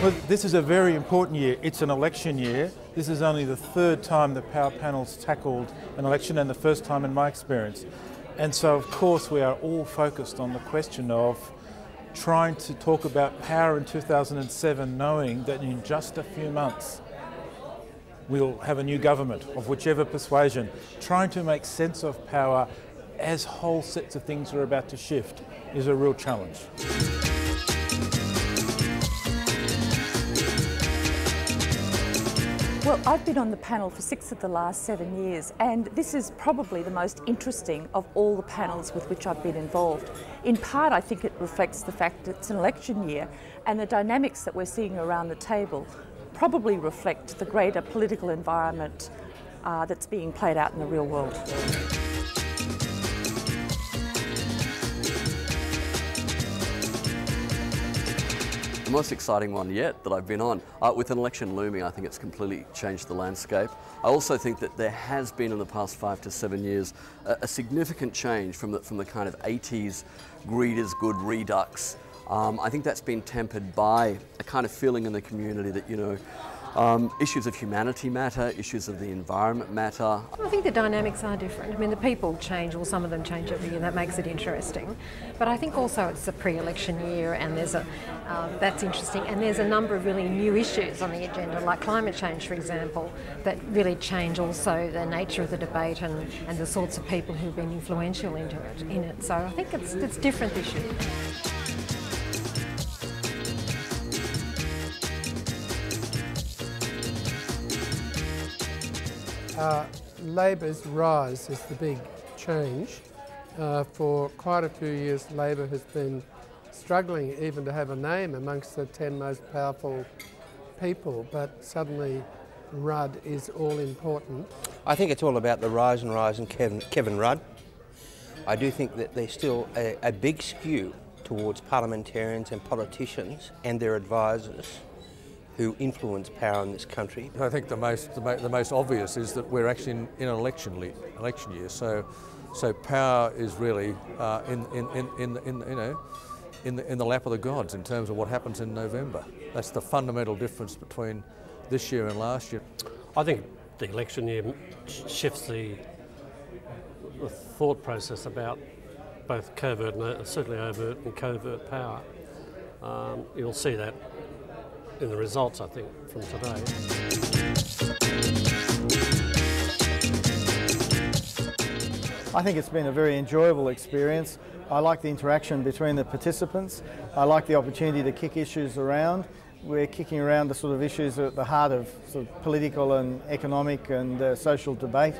Well, this is a very important year. It's an election year. This is only the third time the Power Panel's tackled an election and the first time in my experience. And so, of course, we are all focused on the question of trying to talk about power in 2007, knowing that in just a few months we'll have a new government of whichever persuasion, trying to make sense of power as whole sets of things are about to shift is a real challenge. Well, I've been on the panel for 6 of the last 7 years, and this is probably the most interesting of all the panels with which I've been involved. In part, I think it reflects the fact that it's an election year, and the dynamics that we're seeing around the table probably reflect the greater political environment that's being played out in the real world. The most exciting one yet that I've been on. With an election looming, I think it's completely changed the landscape. I also think that there has been in the past 5 to 7 years a significant change from the kind of 80s greed is good redux. I think that's been tempered by a kind of feeling in the community that, you know, issues of humanity matter, issues of the environment matter. I think the dynamics are different. I mean, the people change, or some of them change every year, that makes it interesting. But I think also it's a pre-election year, and there's that's interesting. And there's a number of really new issues on the agenda, like climate change, for example, that really change also the nature of the debate and the sorts of people who've been influential in it. So I think it's different this year. Labor's rise is the big change. For quite a few years, Labor has been struggling even to have a name amongst the 10 most powerful people, but suddenly Rudd is all important. I think it's all about the rise and Kevin Rudd. I do think that there's still a big skew towards parliamentarians and politicians and their advisors who influence power in this country. I think the most obvious is that we're actually in an election year. So power is really in the lap of the gods in terms of what happens in November. That's the fundamental difference between this year and last year. I think the election year shifts the thought process about both covert and certainly overt and covert power. You'll see that in the results, I think, from today. I think it's been a very enjoyable experience. I like the interaction between the participants. I like the opportunity to kick issues around. We're kicking around the sort of issues at the heart of sort of political and economic and social debate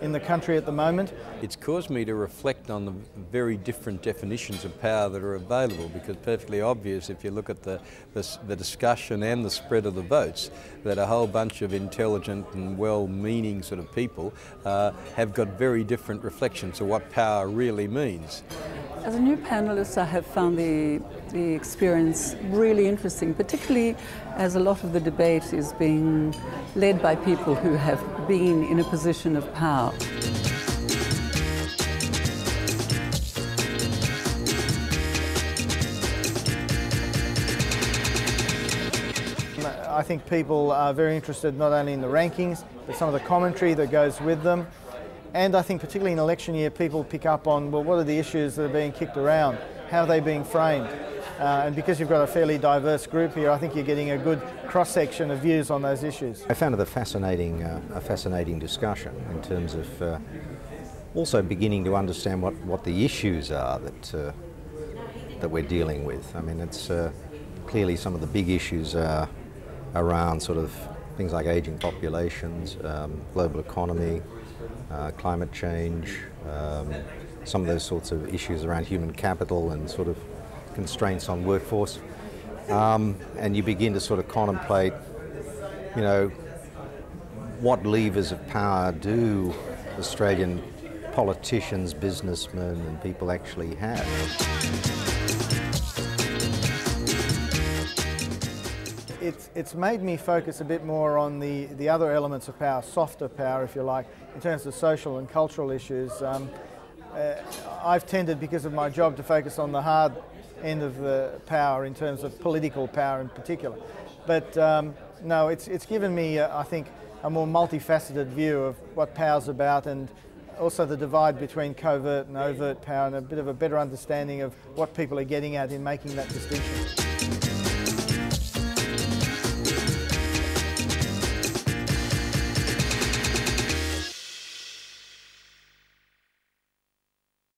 in the country at the moment. It's caused me to reflect on the very different definitions of power that are available, because perfectly obvious if you look at the discussion and the spread of the votes that a whole bunch of intelligent and well-meaning sort of people have got very different reflections of what power really means. As a new panelist, I have found the experience really interesting, particularly as a lot of the debate is being led by people who have been in a position of power. I think people are very interested not only in the rankings, but some of the commentary that goes with them. And I think particularly in election year, people pick up on, well, what are the issues that are being kicked around? How are they being framed? And because you've got a fairly diverse group here, I think you're getting a good cross-section of views on those issues. I found it a fascinating discussion in terms of also beginning to understand what the issues are that we're dealing with. I mean, it's clearly some of the big issues are around sort of things like ageing populations, global economy, climate change, some of those sorts of issues around human capital and sort of constraints on workforce. And you begin to sort of contemplate, you know, what levers of power do Australian politicians, businessmen and people actually have. It's made me focus a bit more on the other elements of power, softer power if you like, in terms of social and cultural issues. I've tended, because of my job, to focus on the hard end of the power in terms of political power in particular. But no, it's given me, I think, a more multifaceted view of what power's about, and also the divide between covert and overt power, and a bit of a better understanding of what people are getting at in making that distinction.